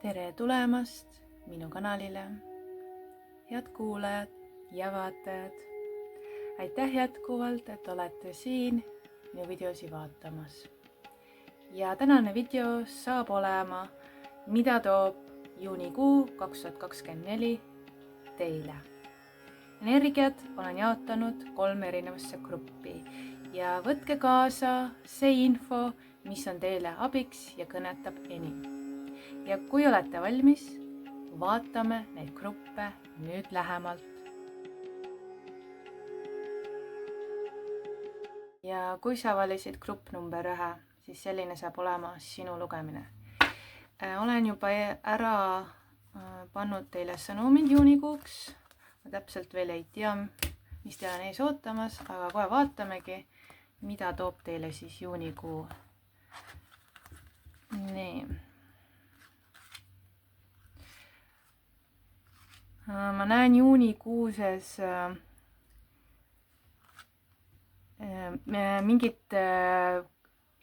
Tere tulemast minu kanalile, head kuulajad ja vaatajad. Aitäh jätkuvalt, et olete siin minu videosi vaatamas. Ja tänane video saab olema, mida toob juunikuu 2024 teile. Energiat olen jaotanud 3 erinevasse gruppi ja võtke kaasa see info, mis on teile abiks ja kõnetab enim. Ja kui olete valmis, vaatame neid gruppe nüüd lähemalt. Ja kui sa valisid grupp number 1, siis selline saab olema sinu lugemine. Olen juba ära pannud teile sõnumid juunikuuks. Ma täpselt veel ei tea, mis teil on ees ootamas, aga kohe vaatamegi, mida toob teile siis juunikuu. Nii. Ma näen juunikuuses mingit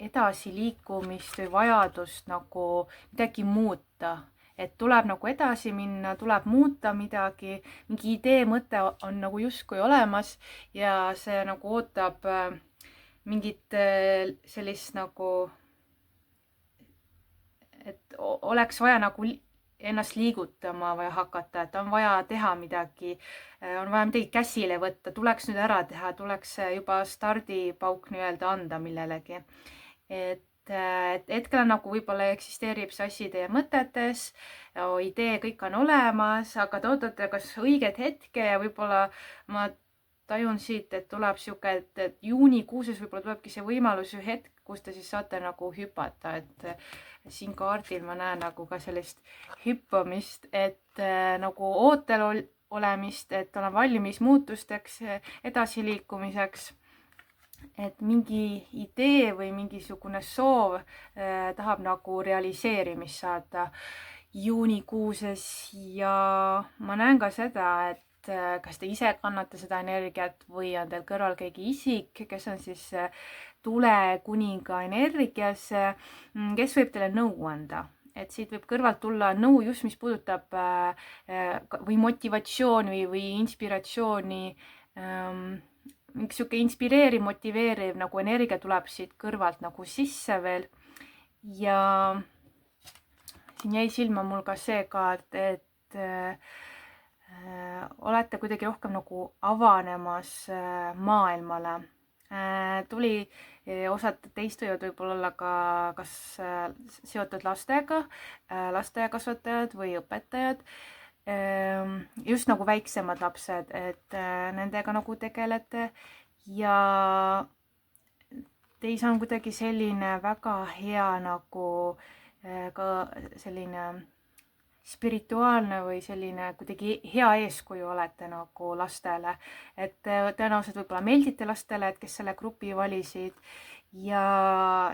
edasiliikumist või vajadust nagu midagi muuta. Et tuleb nagu edasi minna, tuleb muuta midagi, mingi idee, mõte on nagu justkui olemas ja see nagu ootab mingit sellist nagu, et oleks vaja nagu ennast liigutama või hakata, et on vaja teha midagi, on vaja midagi käsile võtta, tuleks nüüd ära teha, tuleks juba stardipauk nii-öelda anda millelegi. Et hetkel nagu võib-olla eksisteerib see asi teie mõtetes, idee kõik on olemas, aga te ootate kas õiget hetke ja võib-olla ma tajun siit, et tuleb siuke, et juunikuuses võib-olla tulebki see võimalus või hetk, kus te siis saate nagu hüpata, et siin kaardil ma näen nagu ka sellist hüppamist, et nagu ootel olemist, et olen valmis muutusteks, edasiliikumiseks, et mingi idee või mingisugune soov tahab nagu realiseerimist saada juunikuuses ja ma näen ka seda, et kas te ise kannate seda energiat või on teil kõrval keegi isik, kes on siis tulekuninga energias, kes võib teile nõu anda. Et siit võib kõrvalt tulla nõu just, mis puudutab või motivatsiooni või inspiratsiooni, mingi siuke inspireeriv, motiveeriv nagu energia tuleb siit kõrvalt nagu sisse veel. Ja siin jäi silma mul ka see kaart, et olete kuidagi rohkem nagu avanemas maailmale. Tuli osad teist võivad võib-olla olla ka kas seotud lastega, lasteaiakasvatajad või õpetajad, just nagu väiksemad lapsed, et nendega nagu tegelete ja teis on kuidagi selline väga hea nagu ka selline spirituaalne või selline kuidagi hea eeskuju olete nagu lastele, et tõenäoliselt võib-olla meeldite lastele, et kes selle grupi valisid ja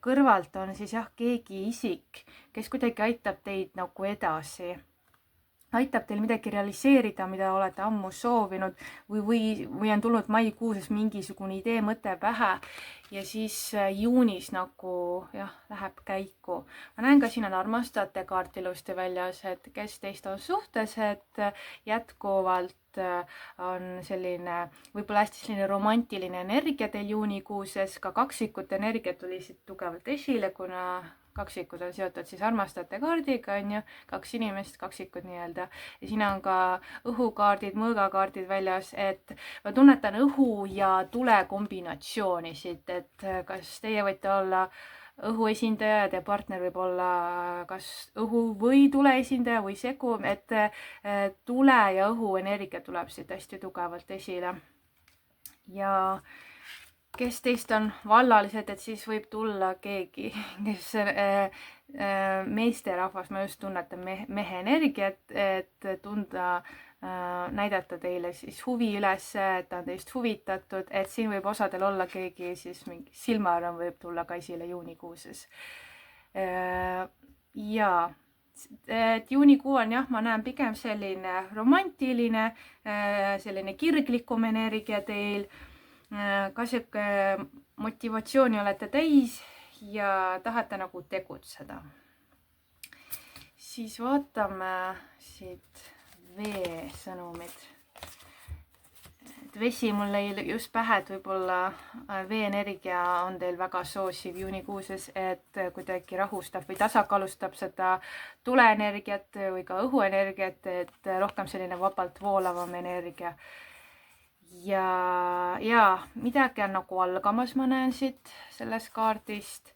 kõrvalt on siis jah keegi isik, kes kuidagi aitab teid nagu edasi, aitab teil midagi realiseerida, mida olete ammu soovinud või on tulnud maikuuses mingisugune idee, mõte pähe ja siis juunis nagu jah, läheb käiku. Ma näen ka siin on armastajate kaart ilusti väljas, et kes teist on suhtes, et jätkuvalt on selline võib-olla hästi selline romantiline energia teil juunikuuses, ka kaksikute energia tuli siit tugevalt esile, kuna kaksikud on seotud siis armastajate kaardiga, on ju, 2 inimest, kaksikud nii-öelda. Ja siin on ka õhukaardid, mõõgakaardid väljas, et ma tunnetan õhu ja tule kombinatsiooni siit, et kas teie võite olla õhu esindaja ja teie partner võib olla kas õhu või tule esindaja või segu, et tule ja õhu energia tuleb siit hästi tugevalt esile. Ja kes teist on vallalised, et siis võib tulla keegi, kes meesterahvas, ma just tunnetan mehe energiat, et tunda, näidata teile siis huvi üles, et ta on teist huvitatud, et siin võib osadel olla keegi siis mingi silmaarvam võib tulla ka esile juunikuuses. Ja et juunikuu on jah, ma näen pigem selline romantiline, selline kirglikum energia teil, ka siuke motivatsiooni olete täis ja tahate nagu tegutseda. siis vaatame siit veesõnumid. Vesi mul jäi just pähe, et võib-olla veeenergia on teil väga soosiv juunikuuses, et kuidagi rahustab või tasakaalustab seda tuleenergiat või ka õhuenergiat, et rohkem selline vabalt voolavam energia. Ja midagi on nagu algamas, ma näen siit sellest kaardist.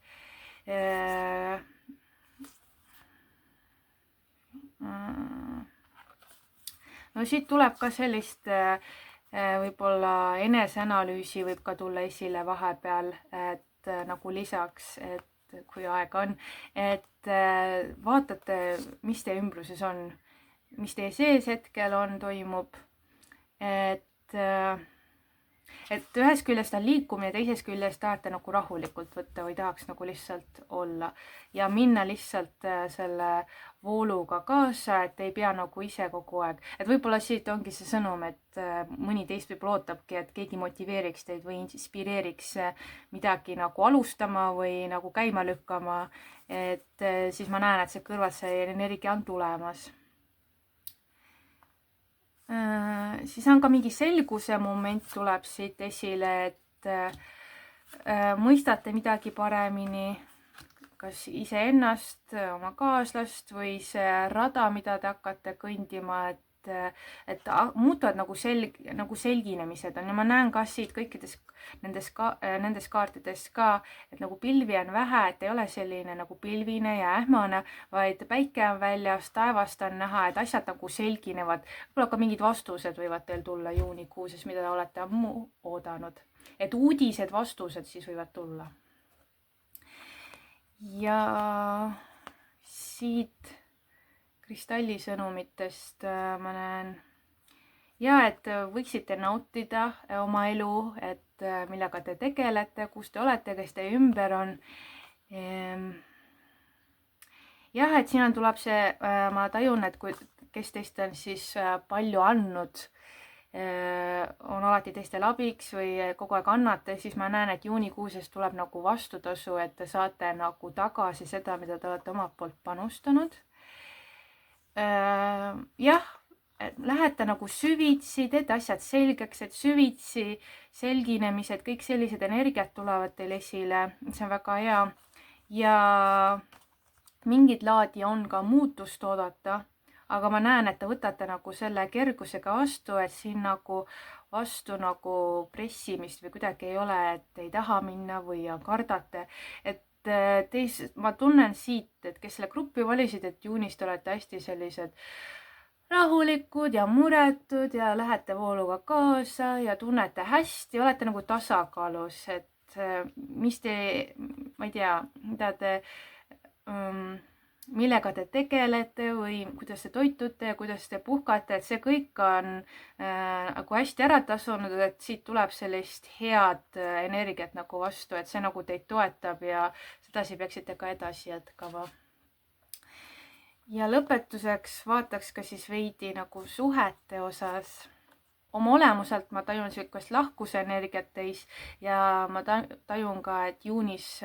No siit tuleb ka sellist võib-olla eneseanalüüsi võib ka tulla esile vahepeal, et nagu lisaks, et kui aega on, et vaatate, mis teie ümbruses on, mis teie sees hetkel on, toimub, et ühest küljest on liikumine, teisest küljest tahate nagu rahulikult võtta või tahaks nagu lihtsalt olla ja minna lihtsalt selle vooluga kaasa, et ei pea nagu ise kogu aeg. Et võib-olla siit ongi see sõnum, et mõni teist võib-olla ootabki, et keegi motiveeriks teid või inspireeriks midagi nagu alustama või nagu käima lükkama. Et siis ma näen, et see kõrvalt see energia on tulemas. Siis on ka mingi selguse moment tuleb siit esile, et mõistate midagi paremini, kas iseennast, oma kaaslast või see rada, mida te hakkate kõndima, et muutuvad nagu selginemised on ja ma näen ka siit kõikides nendes kaartides ka, et nagu pilvi on vähe, et ei ole selline nagu pilvine ja ähmane, vaid päike on väljas, taevast on näha, et asjad nagu selginevad. Võib-olla ka mingid vastused võivad teil tulla juunikuuses, mida te olete ammu oodanud. Et uudised, vastused siis võivad tulla. Ja siit kristallisõnumitest ma näen ja et võiksite nautida oma elu, et millega te tegelete, kus te olete, kes teie ümber on. Jah, et siin tuleb see, ma tajun, et kes teist on siis palju andnud, on alati teistel abiks või kogu aeg annate, siis ma näen, et juunikuuses tuleb nagu vastutasu, et te saate nagu tagasi seda, mida te olete omalt poolt panustanud. Jah, lähete nagu süvitsi, teete asjad selgeks, et süvitsi selginemised, kõik sellised energiat tulevad teil esile, see on väga hea ja mingid laadi on ka muutust oodata, aga ma näen, et te võtate nagu selle kergusega vastu, et siin nagu vastu nagu pressimist või kuidagi ei ole, et ei taha minna või kardate, et ma tunnen siit, et kes selle gruppi valisid, et juunis te olete hästi sellised rahulikud ja muretud ja lähete vooluga kaasa ja tunnete hästi, olete nagu tasakaalus, et mis te, ma ei tea, mida te, millega te tegelete või kuidas te toitute ja kuidas te puhkate, et see kõik on nagu hästi ära tasunud, et siit tuleb sellist head energiat nagu vastu, et see nagu teid toetab ja sedasi peaksite ka edasi jätkama. Ja lõpetuseks vaataks ka siis veidi nagu suhete osas. Oma olemuselt ma tajun sellist lahkuse energiat teis ja ma tajun ka, et juunis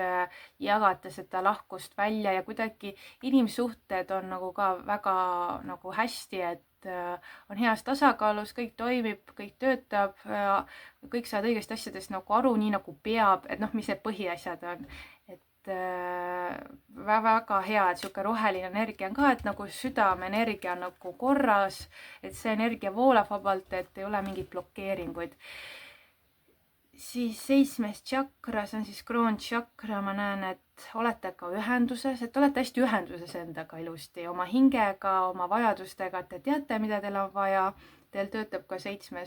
jagate seda lahkust välja ja kuidagi inimsuhted on nagu ka väga nagu hästi, et on heas tasakaalus, kõik toimib, kõik töötab, kõik saavad õigest asjadest nagu aru, nii nagu peab, et mis need põhiasjad on. Väga hea, et siuke roheline energia on ka, et nagu südamenergia on nagu korras, et see energia voolab vabalt, et ei ole mingeid blokeeringuid. Siis 7. tšakra, see on siis kroontšakra, ma näen, et olete ka ühenduses, et olete hästi ühenduses endaga ilusti, oma hingega, oma vajadustega, et te teate, mida teil on vaja. Teil töötab ka 7.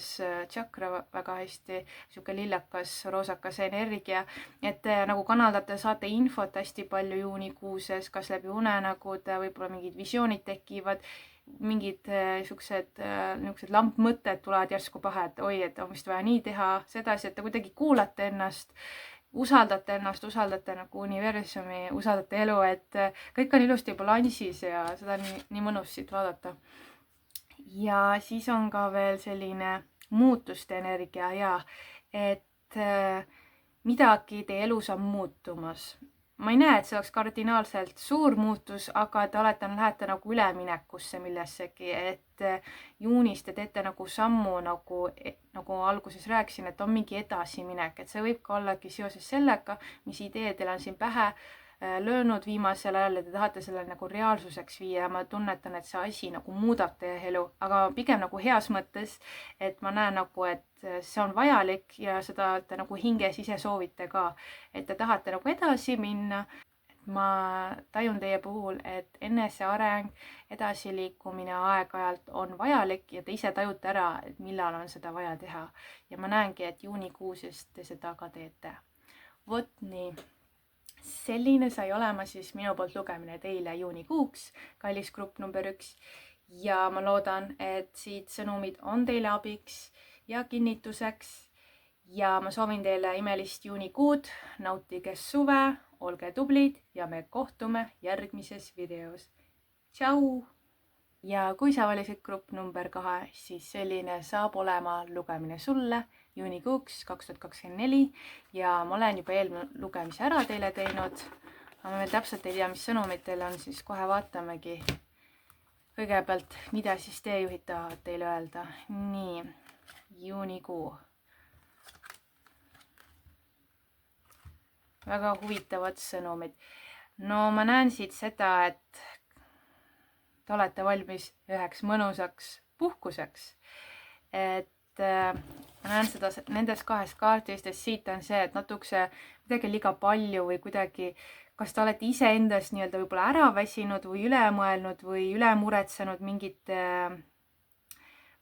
tšakra väga hästi, siuke lillakas, roosakas energia, et te nagu kanaldate, saate infot hästi palju juunikuuses, kas läbi unenägude, võib-olla mingid visioonid tekivad, mingid siuksed lampmõtted tulevad järsku pähe, et oi, et on vist vaja nii teha, sedasi, et te kuidagi kuulate ennast, usaldate nagu universumi, usaldate elu, et kõik on ilusti balansis ja seda on nii mõnus siit vaadata. Ja siis on ka veel selline muutuste energia ja et midagi teie elus on muutumas. ma ei näe, et see oleks kardinaalselt suur muutus, aga te lähete nagu üleminekusse millessegi, et juunis te teete nagu sammu, nagu alguses rääkisin, et on mingi edasiminek, et see võib ka ollagi seoses sellega, mis idee teil on siin pähe löönud viimasel ajal ja te tahate selle nagu reaalsuseks viia ja ma tunnetan, et see asi nagu muudab teie elu, aga pigem nagu heas mõttes, et ma näen nagu, et see on vajalik ja seda te nagu hinges ise soovite ka, et te tahate nagu edasi minna. Ma tajun teie puhul, et eneseareng, edasiliikumine aeg-ajalt on vajalik ja te ise tajute ära, et millal on seda vaja teha. Ja ma näengi, et juunikuusest te seda ka teete. Vot nii. Selline sai olema siis minu poolt lugemine teile juunikuuks, kallis grupp number 1. Ja ma loodan, et siit sõnumid on teile abiks ja kinnituseks. Ja ma soovin teile imelist juunikuud, nautige suve, olge tublid ja me kohtume järgmises videos. Tšau! Ja kui sa valisid grupp number 2, siis selline saab olema lugemine sulle juunikuuks 2024 ja ma olen juba eelmine lugemise ära teile teinud. Ma veel täpselt ei tea, mis sõnumid teil on, siis kohe vaatamegi kõigepealt, mida siis teejuhid tahavad teile öelda. Nii, juunikuu. Väga huvitavad sõnumid. No ma näen siit seda, et te olete valmis üheks mõnusaks puhkuseks. Et ma näen seda nendes 2 kaardist, et siit on see, et natukese midagi liiga palju või kuidagi, kas te olete ise endast nii-öelda võib-olla ära väsinud või üle mõelnud või üle muretsenud mingite,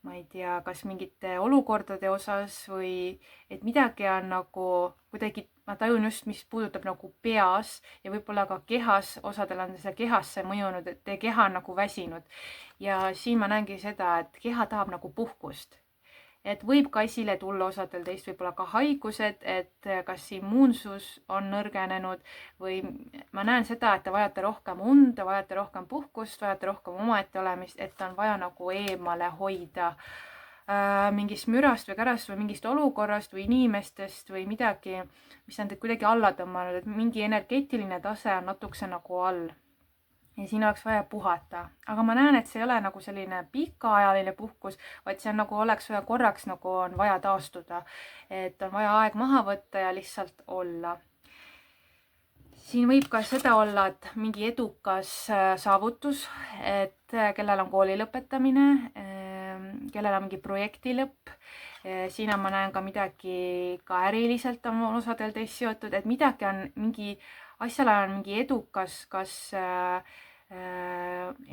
ma ei tea, kas mingite olukordade osas või et midagi on nagu kuidagi, ma tajun just, mis puudutab nagu peas ja võib-olla ka kehas, osadel on see kehasse mõjunud, et teie keha on nagu väsinud. Ja siin ma näengi seda, et keha tahab nagu puhkust. Et võib ka esile tulla osadel teist võib-olla ka haigused, et kas immuunsus on nõrgenenud või ma näen seda, et te vajate rohkem und, te vajate rohkem puhkust, vajate rohkem omaette olemist, et on vaja nagu eemale hoida mingist mürast või kärast või mingist olukorrast või inimestest või midagi, mis on teid kuidagi alla tõmmanud, et mingi energeetiline tase on natukese nagu all. Ja siin oleks vaja puhata, aga ma näen, et see ei ole nagu selline pikaajaline puhkus, vaid see on nagu oleks vaja korraks nagu on vaja taastuda, et on vaja aeg maha võtta ja lihtsalt olla. Siin võib ka seda olla, et mingi edukas saavutus, et kellel on kooli lõpetamine, kellel on mingi projekti lõpp. Siin ma näen ka midagi ka äriliselt on osadel teist seotud, et midagi on mingi, asjal on mingi edukas, kas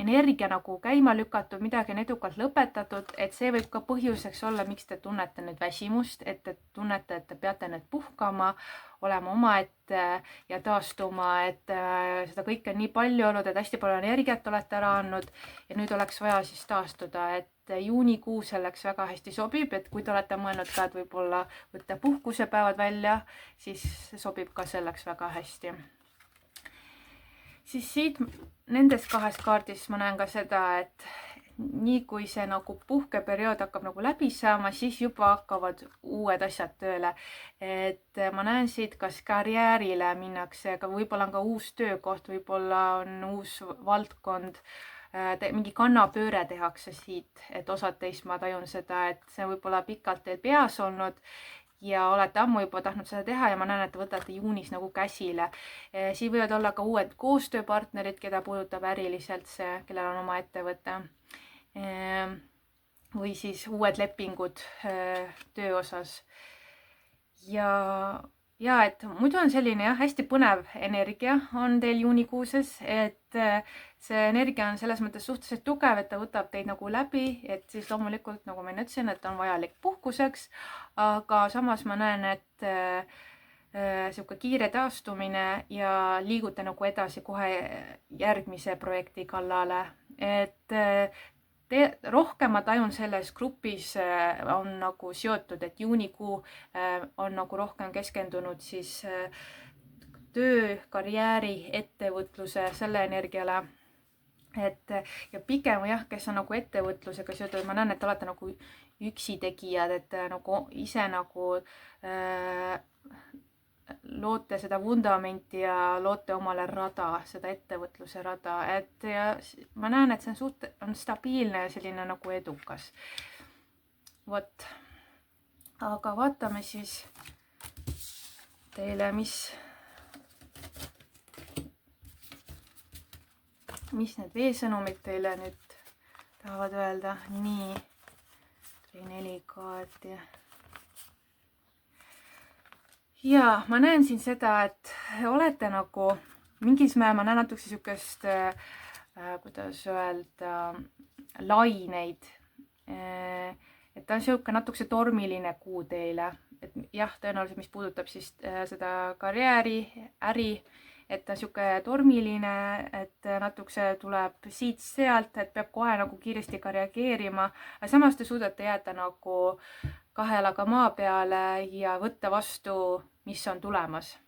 energia nagu käima lükatud, midagi on edukalt lõpetatud, et see võib ka põhjuseks olla, miks te tunnete nüüd väsimust, et te tunnete, et te peate nüüd puhkama, olema omaette ja taastuma, et seda kõike on nii palju olnud, et hästi palju energiat olete ära andnud ja nüüd oleks vaja siis taastuda, et juunikuu selleks väga hästi sobib, et kui te olete mõelnud ka, et võib-olla võtta puhkusepäevad välja, siis sobib ka selleks väga hästi. Siis siit nendes 2 kaardis ma näen ka seda, et nii kui see nagu puhkeperiood hakkab nagu läbi saama, siis juba hakkavad uued asjad tööle. Et ma näen siit, kas karjäärile minnakse, aga võib-olla on ka uus töökoht, võib-olla on uus valdkond, mingi kannapööre tehakse siit, et osad teist ma tajun seda, et see võib-olla pikalt teil peas olnud ja olete ammu juba tahtnud seda teha ja ma näen, et te võtate juunis nagu käsile. Siin võivad olla ka uued koostööpartnerid, keda puudutab äriliselt see, kellel on oma ettevõte. Või siis uued lepingud töö osas. Ja et muidu on selline jah, hästi põnev energia on teil juunikuuses, et see energia on selles mõttes suhteliselt tugev, et ta võtab teid nagu läbi, et siis loomulikult, nagu ma ütlesin, et on vajalik puhkuseks, aga samas ma näen, et sihuke kiire taastumine ja liigute nagu edasi kohe järgmise projekti kallale, et rohkem ma tajun selles grupis on nagu seotud, et juunikuu on nagu rohkem keskendunud siis töö, karjääri, ettevõtluse, selle energiale. Ja pigem jah, kes on nagu ettevõtlusega seotud, ma näen, et te olete nagu üksi tegijad, et nagu ise nagu loote seda vundamenti ja loote omale rada, seda ettevõtluse rada, et ja ma näen, et see on stabiilne ja selline nagu edukas. Vot, aga vaatame siis teile, mis need veesõnumid teile nüüd tahavad öelda. Nii, 4 kaarti. Ja ma näen siin seda, et olete nagu mingis määral, ma näen natukese sihukest, kuidas öelda, laineid. Et ta on sihuke natukese tormiline kuu teile. Et jah, tõenäoliselt, mis puudutab siis seda karjääri, äri, et ta on sihuke tormiline, et natukese tuleb siit-sealt, et peab kohe nagu kiiresti ka reageerima. Aga samas te suudate jääda nagu kahe jalaga maa peale ja võtta vastu, mis on tulemas.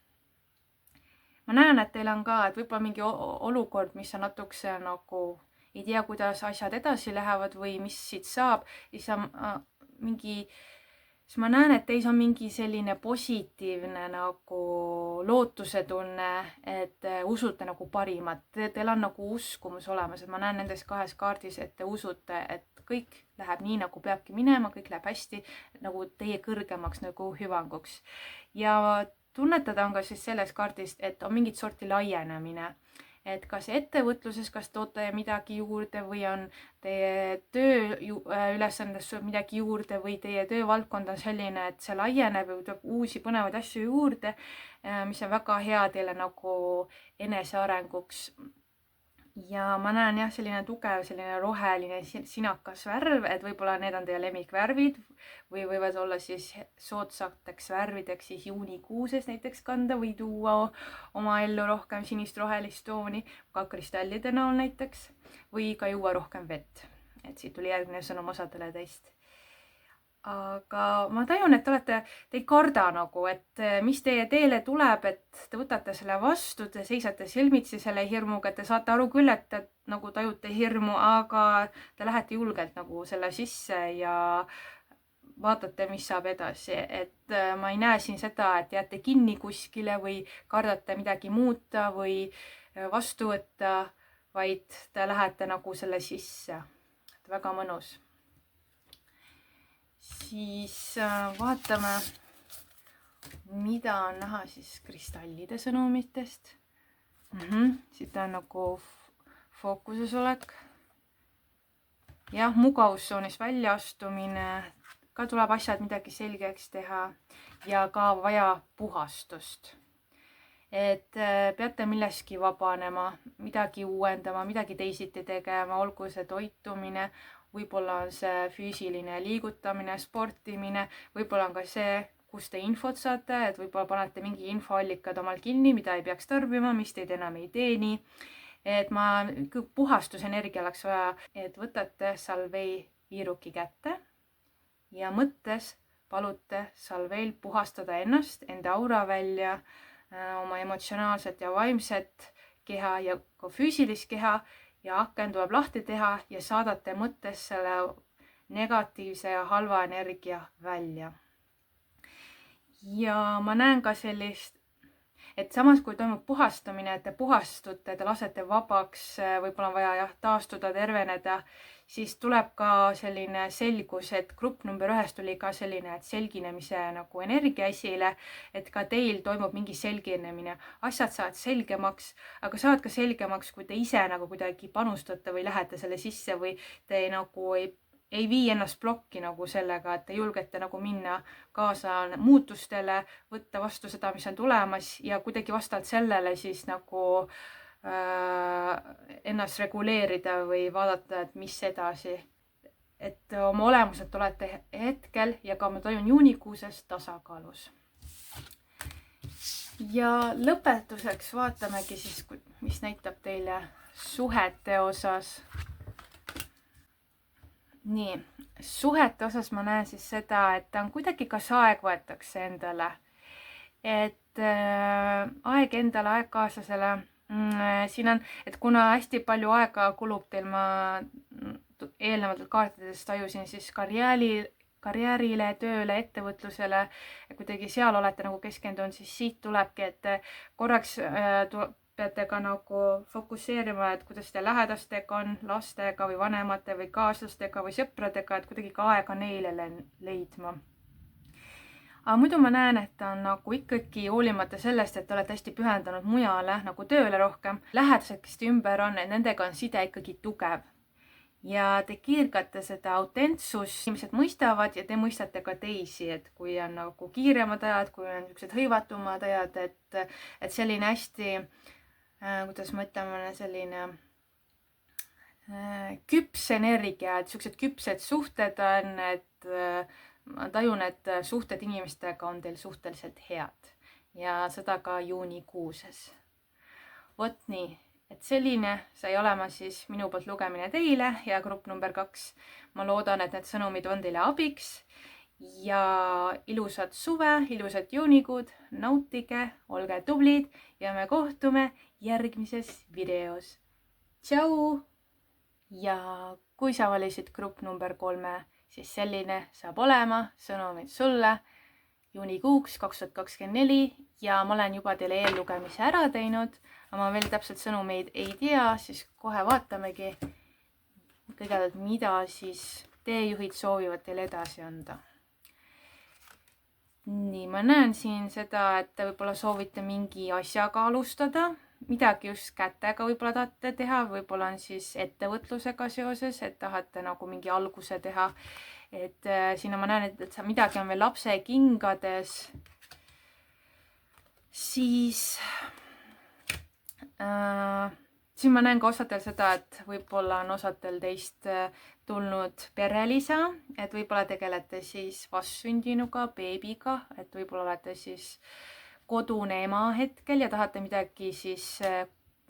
Ma näen, et teil on ka, et võib-olla mingi olukord, mis on natukese nagu ei tea, kuidas asjad edasi lähevad või mis siit saab, siis ma näen, et teis on mingi selline positiivne nagu lootusetunne, et usute nagu parimat. Teil on nagu uskumus olemas, et ma näen nendes 2 kaardis, et te usute, et kõik läheb nii, nagu peabki minema, kõik läheb hästi, nagu teie kõrgemaks nagu hüvanguks. Ja tunnetada on ka siis selles kaardist, et on mingit sorti laienemine. Et kas ettevõtluses, kas toote midagi juurde või on teie tööülesandes midagi juurde või teie töövaldkond on selline, et see laieneb või tuleb uusi põnevaid asju juurde, mis on väga hea teile nagu enesearenguks. Ja ma näen jah, selline tugev, selline roheline sinakas värv, et võib-olla need on teie lemmikvärvid või võivad olla siis soodsateks värvideks siis juunikuuses näiteks kanda või tuua oma ellu rohkem sinist-rohelist tooni, ka kristallide näol näiteks, või ka juua rohkem vett. Et siit tuli järgmine sõnum osadele teist. Aga ma tajun, et te ei karda nagu, et mis teie teele tuleb, et te võtate selle vastu, te seisate silmitsi selle hirmuga, et te saate aru küll, et te nagu tajute hirmu, aga te lähete julgelt nagu selle sisse ja vaatate, mis saab edasi. Et ma ei näe siin seda, et jääte kinni kuskile või kardate midagi muuta või vastu võtta, vaid te lähete nagu selle sisse. Et väga mõnus. Siis vaatame, mida on näha siis kristallide sõnumitest. Siit on nagu fookuses olek. Jah, mugavustsoonis väljaastumine, ka tuleb asjad midagi selgeks teha ja ka vaja puhastust. Et peate milleski vabanema, midagi uuendama, midagi teisiti tegema, olgu see toitumine, võib-olla on see füüsiline liigutamine, sportimine, võib-olla on ka see, kus te infot saate, et võib-olla panete mingi infoallikad omal kinni, mida ei peaks tarbima, mis teid enam ei teeni. Et puhastusenergia oleks vaja, et võtate salvei viiruki kätte ja mõttes palute salveil puhastada ennast, enda aura välja, oma emotsionaalset ja vaimset keha ja ka füüsilist keha ja aken tuleb lahti teha ja saadate mõttes selle negatiivse ja halva energia välja. Ja ma näen ka sellist, et samas kui toimub puhastamine, et te puhastute, te lasete vabaks, võib-olla on vaja taastuda, terveneda, siis tuleb ka selline selgus, et grupp number 1 tuli ka selline, et selginemise nagu energia esile, et ka teil toimub mingi selginemine. Asjad saavad selgemaks, aga saavad ka selgemaks, kui te ise nagu kuidagi panustate või lähete selle sisse või te nagu ei vii ennast plokki nagu sellega, et te julgete nagu minna kaasa muutustele, võtta vastu seda, mis on tulemas ja kuidagi vastavalt sellele siis nagu ennast reguleerida või vaadata, et mis edasi. Et oma olemuselt olete hetkel ja ka ma tajun juunikuuses tasakaalus. Ja lõpetuseks vaatamegi siis, mis näitab teile suhete osas. Nii, suhete osas ma näen siis seda, et ta on kuidagi kas aeg võetakse endale. Et aeg endale, aeg kaaslasele. Siin on, et kuna hästi palju aega kulub teil, ma eelnevalt kaartidest tajusin siis karjäärile, tööle, ettevõtlusele, kuidagi seal olete nagu keskendunud, siis siit tulebki, et korraks peate ka nagu fokusseerima, et kuidas teie lähedastega on, lastega või vanemate või kaaslastega või sõpradega, et kuidagi ka aega neile leidma. Aga muidu ma näen, et on nagu ikkagi hoolimata sellest, et olete hästi pühendunud mujale nagu tööle rohkem, lähedased, kes te ümber on, et nendega on side ikkagi tugev. Ja te kiirgate seda autentsust, inimesed mõistavad ja te mõistate ka teisi, et kui on nagu kiiremad ajad, kui on niisugused hõivatumad ajad, et selline hästi, kuidas ma ütlen, selline küps energia, et niisugused küpsed suhted on, et ma tajun, et suhted inimestega on teil suhteliselt head ja seda ka juunikuuses. Vot nii. Et selline sai olema siis minu poolt lugemine teile ja grupp number 2. Ma loodan, et need sõnumid on teile abiks ja ilusat suve, ilusat juunikuud, nautige, olge tublid ja me kohtume järgmises videos. Tšau! Ja kui sa valisid grupp number 3, siis selline saab olema sõnumid sulle juunikuuks 2024 ja ma olen juba teile eellugemise ära teinud, aga ma veel täpselt sõnumeid ei tea, siis kohe vaatamegi kõigepealt, mida siis teejuhid soovivad teile edasi anda. Nii, ma näen siin seda, et te võib-olla soovite mingi asjaga alustada, midagi just kätega võib-olla tahate teha, võib-olla on siis ettevõtlusega seoses, et tahate nagu mingi alguse teha. Et siin ma näen, et midagi on veel lapse kingades, siis siin ma näen ka osadel seda, et võib-olla on osadel teist tulnud perelisa, et võib-olla tegelete siis vastsündinuga, beebiga, et võib-olla olete siis kodune ema hetkel ja tahate midagi siis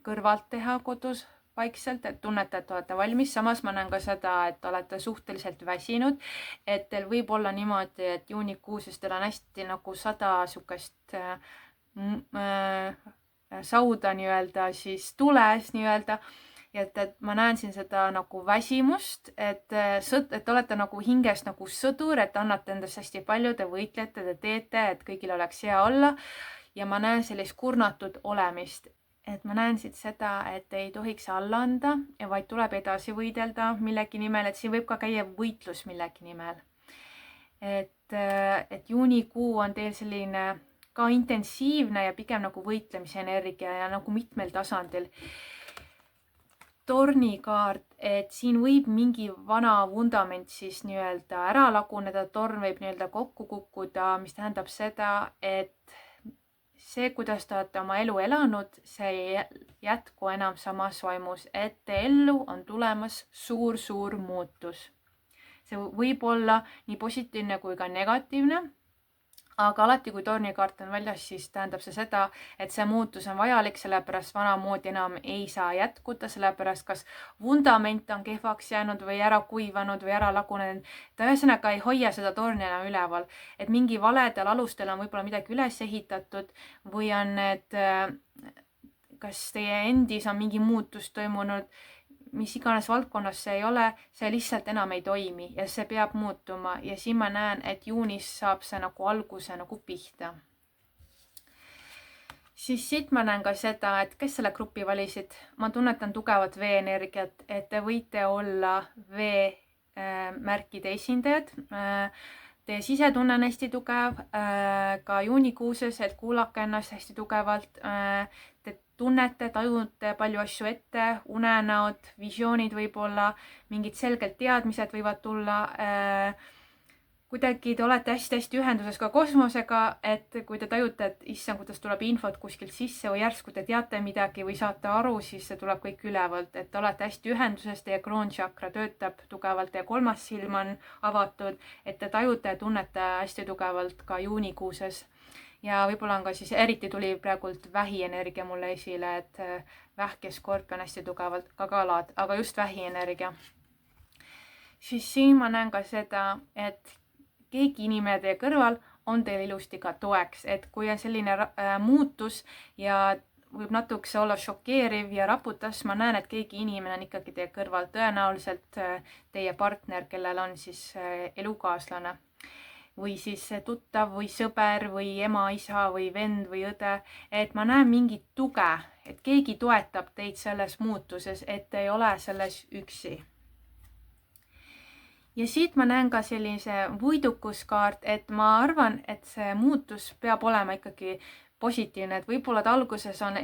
kõrvalt teha kodus vaikselt, et tunnete, et olete valmis. Samas ma näen ka seda, et olete suhteliselt väsinud, et teil võib olla niimoodi, et juunikuuses teil on hästi nagu 100 sukest sauda nii-öelda siis tules nii-öelda. Et ma näen siin seda nagu väsimust, et olete nagu hingest nagu sõdur, et annate endast hästi palju, te võitlete, te teete, et kõigil oleks hea olla. Ja ma näen sellist kurnatud olemist. Et ma näen siit seda, et ei tohiks alla anda, vaid tuleb edasi võidelda millegi nimel, et siin võib ka käia võitlus millegi nimel. Et juunikuu on teil selline ka intensiivne ja pigem nagu võitlemise energia ja nagu mitmel tasandil. Tornikaart, et siin võib mingi vana vundament siis nii-öelda ära laguneda, torn võib nii-öelda kokku kukkuda, mis tähendab seda, et see, kuidas te olete oma elu elanud, see ei jätku enam samas vaimus, et ellu on tulemas suur muutus. See võib olla nii positiivne kui ka negatiivne, aga alati, kui tornikaart on väljas, siis tähendab see seda, et see muutus on vajalik, sellepärast vanamoodi enam ei saa jätkuda, sellepärast kas vundament on kehvaks jäänud või ära kuivanud või ära lagunenud. Ta ühesõnaga ei hoia seda torni enam üleval, et mingi valedel alustel on võib-olla midagi üles ehitatud või on need, kas teie endis on mingi muutus toimunud, mis iganes valdkonnas see ei ole, see lihtsalt enam ei toimi ja see peab muutuma ja siin ma näen, et juunis saab see nagu alguse nagu pihta. Siis siit ma näen ka seda, et kes selle grupi valisid, ma tunnetan tugevat veeenergiat, et te võite olla veemärkide esindajad. Teie sisetunne on hästi tugev, ka juunikuuses, et kuulake ennast hästi tugevalt. Te tunnete, tajute palju asju ette, unenäod, visioonid võib-olla, mingid selgelt teadmised võivad tulla. Kuidagi te olete hästi ühenduses ka kosmosega, et kui te tajute, et issand, kuidas tuleb infot kuskilt sisse või järsku te teate midagi või saate aru, siis see tuleb kõik ülevalt, et te olete hästi ühenduses, teie kroonchakra töötab tugevalt, teie 3. silm on avatud, et te tajute ja tunnete hästi tugevalt ka juunikuuses. Ja võib-olla on ka siis, eriti tuli praegult vähienergia mulle esile, et vähk ja skorpion hästi tugevalt, ka kalad, aga just vähienergia. Siis siin ma näen ka seda, et keegi inimene teie kõrval on teil ilusti ka toeks, et kui on selline muutus ja võib natukese olla šokeeriv ja raputas. Ma näen, et keegi inimene on ikkagi teie kõrval, tõenäoliselt teie partner, kellel on siis elukaaslane või siis tuttav või sõber või ema, isa või vend või õde. Et ma näen mingit tuge, et keegi toetab teid selles muutuses, et te ei ole selles üksi. Ja siit ma näen ka sellise võidukuskaart, et ma arvan, et see muutus peab olema ikkagi positiivne, et võib-olla ta alguses on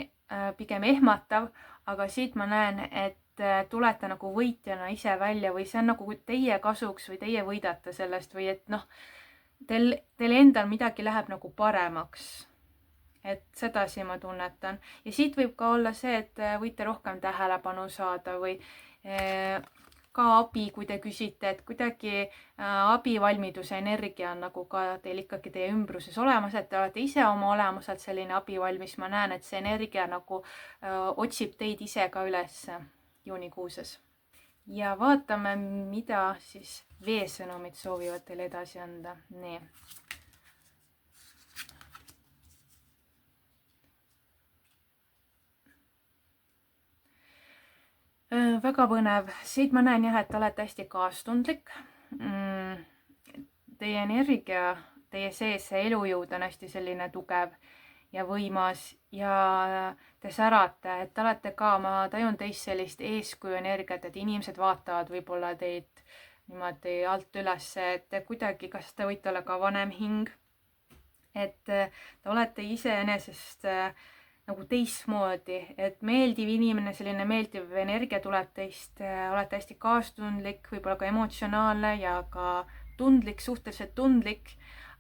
pigem ehmatav, aga siit ma näen, et tulete nagu võitjana ise välja või see on nagu teie kasuks või teie võidate sellest või et noh, teil endal midagi läheb nagu paremaks. Et sedasi ma tunnetan. Ja siit võib ka olla see, et võite rohkem tähelepanu saada või ka abi, kui te küsite, et kuidagi abivalmiduse energia on nagu ka teil ikkagi teie ümbruses olemas, et te olete ise oma olemuselt selline abivalmis. Ma näen, et see energia nagu otsib teid ise ka üles juunikuuses. Ja vaatame, mida siis veesõnumid soovivad teile edasi anda. Nii. Väga põnev. Siit ma näen jah, et te olete hästi kaastundlik. Teie energia, teie sees see elujõud on hästi selline tugev ja võimas ja te särate, et te olete ka, ma tajun teist sellist eeskuju energiat, et inimesed vaatavad võib-olla teid niimoodi alt üles, et kuidagi, kas te võite olla ka vanem hing, et te olete iseenesest nagu teistmoodi, et meeldiv inimene, selline meeldiv energia tuleb teist, olete hästi kaastundlik, võib-olla ka emotsionaalne ja ka tundlik, suhteliselt tundlik,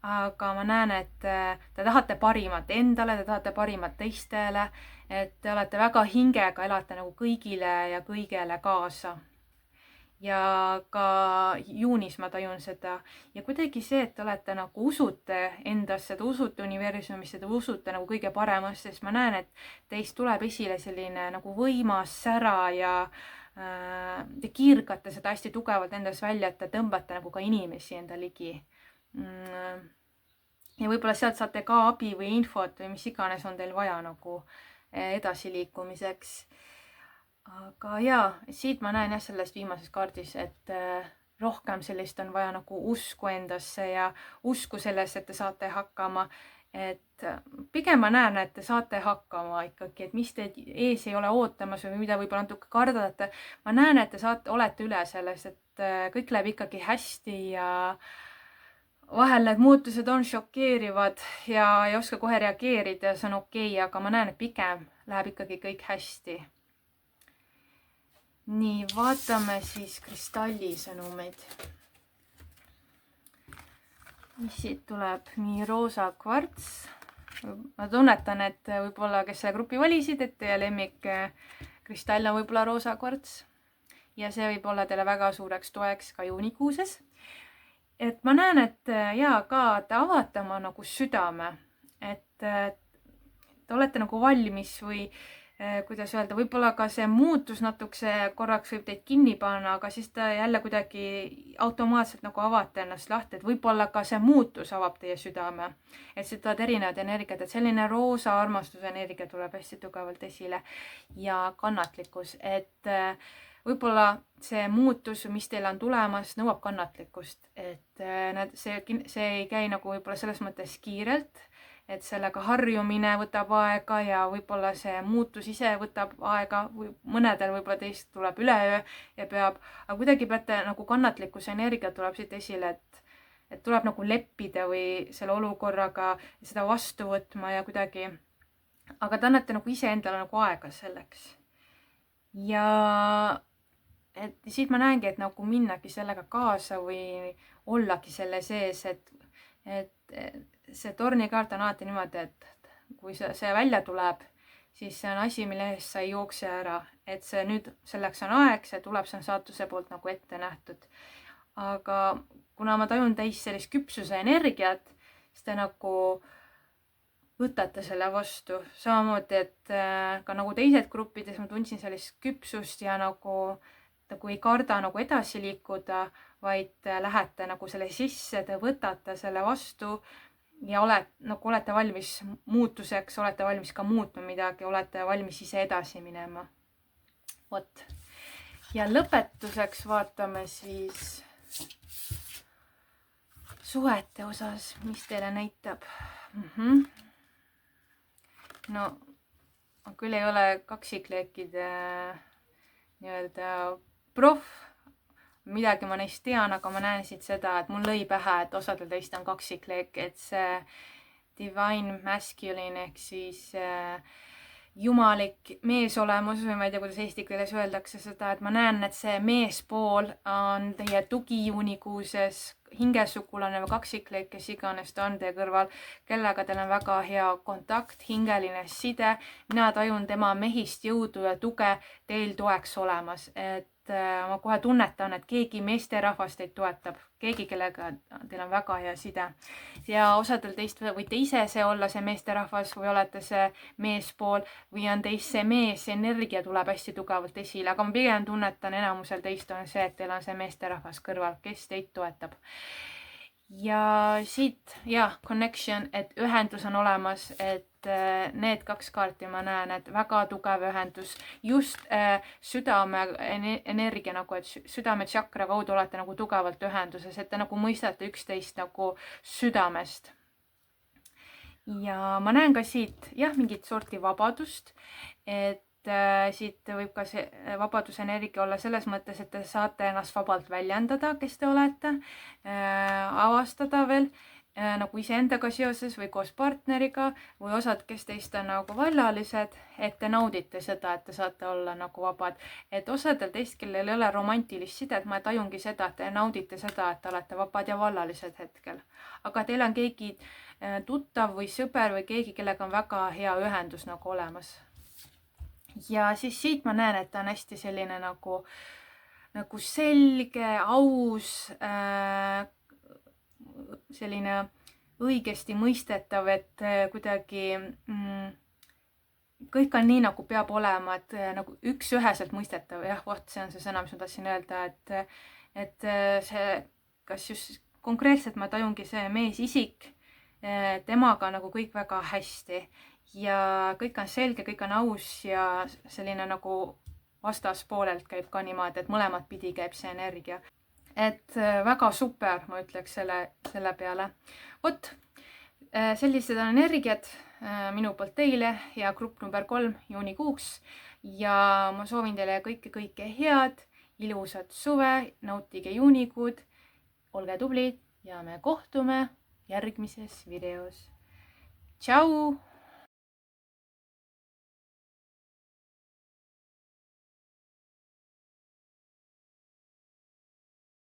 aga ma näen, et te tahate parimat endale, te tahate parimat teistele, et te olete väga hingega, elate nagu kõigile ja kõigele kaasa. Ja ka juunis ma tajun seda ja kuidagi see, et te olete nagu usute endasse, te usute universumisse, te usute nagu kõige paremasse, sest ma näen, et teist tuleb esile selline nagu võimas sära ja te kiirgate seda hästi tugevalt endas välja, et te tõmbate nagu ka inimesi enda ligi. Ja võib-olla sealt saate ka abi või infot või mis iganes on teil vaja nagu edasiliikumiseks. Aga jaa, siit ma näen jah selles viimases kaardis, et rohkem sellist on vaja nagu usku endasse ja usku sellesse, et te saate hakkama. Et pigem ma näen, et te saate hakkama ikkagi, et mis te ees ei ole ootamas või mida võib-olla natuke kardate. Ma näen, et te olete üle selles, et kõik läheb ikkagi hästi ja vahel need muutused on šokeerivad ja ei oska kohe reageerida ja see on okei, aga ma näen, et pigem läheb ikkagi kõik hästi. Nii, vaatame siis kristalli sõnumeid. Mis siit tuleb? Nii, roosa kvarts. Ma tunnetan, et võib-olla, kes selle grupi valisid, et teie lemmik kristall on võib-olla roosa kvarts. Ja see võib olla teile väga suureks toeks ka juunikuuses. Et ma näen, et jaa, ka te avate oma nagu südame. Et te olete nagu valmis või kuidas öelda, võib-olla ka see muutus natukese korraks võib teid kinni panna, aga siis ta jälle kuidagi automaatselt nagu avate ennast lahti, et võib-olla ka see muutus avab teie südame. Et siit tulevad erinevad energiat, et selline roosa armastuse energia tuleb hästi tugevalt esile ja kannatlikkus, et võib-olla see muutus, mis teil on tulemas, nõuab kannatlikkust, et see ei käi nagu võib-olla selles mõttes kiirelt, et sellega harjumine võtab aega ja võib-olla see muutus ise võtab aega või mõnedel võib-olla teist tuleb üleöö ja peab, aga kuidagi peate nagu kannatlikkuse energia tuleb siit esile, et tuleb nagu leppida või selle olukorraga seda vastu võtma ja kuidagi, aga te annate nagu iseendale nagu aega selleks. Ja et siit ma näengi, et nagu minnagi sellega kaasa või ollagi selle sees, et see tornikaart on alati niimoodi, et kui see välja tuleb, siis see on asi, mille eest sa ei jookse ära, et see nüüd selleks on aeg, see tuleb, see on saatuse poolt nagu ette nähtud. Aga kuna ma tajun teist sellist küpsuse energiat, siis te nagu võtate selle vastu. Samamoodi, et ka nagu teised gruppides ma tundsin sellist küpsust ja nagu ei karda nagu edasi liikuda, vaid lähete nagu selle sisse, te võtate selle vastu ja olete valmis muutuseks, olete valmis ka muutma midagi, olete valmis ise edasi minema. Vot. Ja lõpetuseks vaatame siis suhete osas, mis teile näitab. No, ma küll ei ole kaksikleekide nii-öelda proff, midagi ma neist tean, aga ma näen siit seda, et mul lõi pähe, et osadel teist on kaksikleek, et see divine masculine ehk siis jumalik meesolemus või ma ei tea, kuidas eesti keeles öeldakse seda, et ma näen, et see meespool on teie tugi juunikuuses, hingesugulane või kaksikleek, kes iganes ta on teie kõrval, kellega teil on väga hea kontakt, hingeline side. Mina tajun tema mehist jõudu ja tuge teil toeks olemas, et ma kohe tunnetan, et keegi meesterahvas teid toetab, keegi, kellega teil on väga hea side. Ja osadel teist võite ise see olla see meesterahvas või olete see meespool või on teist see mees, energia tuleb hästi tugevalt esile, aga ma pigem tunnetan, enamusel teist on see, et teil on see meesterahvas kõrval, kes teid toetab. Ja siit, connection, et ühendus on olemas, et need 2 kaarti ma näen, et väga tugev ühendus, just südame energia nagu, et südame tšakra kaudu olete nagu tugevalt ühenduses, et te nagu mõistate üksteist nagu südamest. Ja ma näen ka siit, mingit sorti vabadust, et siit võib ka see vabaduse energia olla selles mõttes, et te saate ennast vabalt väljendada, kes te olete, avastada veel nagu iseendaga seoses või koos partneriga või osad, kes teist on nagu vallalised, et te naudite seda, et te saate olla nagu vabad. Et osadel teist, kellel ei ole romantilist sidet, ma tajungi seda, et te naudite seda, et te olete vabad ja vallalised hetkel. Aga teil on keegi tuttav või sõber või keegi, kellega on väga hea ühendus nagu olemas. Ja siis siit ma näen, et ta on hästi selline nagu selge, aus, selline õigesti mõistetav, et kuidagi kõik on nii, nagu peab olema, et nagu üks-üheselt mõistetav. Vot see on see sõna, mis ma tahtsin öelda, et see, kas just konkreetselt ma tajungi see meesisik, temaga nagu kõik väga hästi. Ja kõik on selge, kõik on aus ja selline nagu vastaspoolelt käib ka niimoodi, et mõlemat pidi käib see energia. Et väga super, ma ütleks selle peale. Vot, sellised on energiat minu poolt teile ja grupp number 3 juunikuuks. Ja ma soovin teile kõike head, ilusat suve, nautige juunikuud, olge tublid ja me kohtume järgmises videos. Tšau!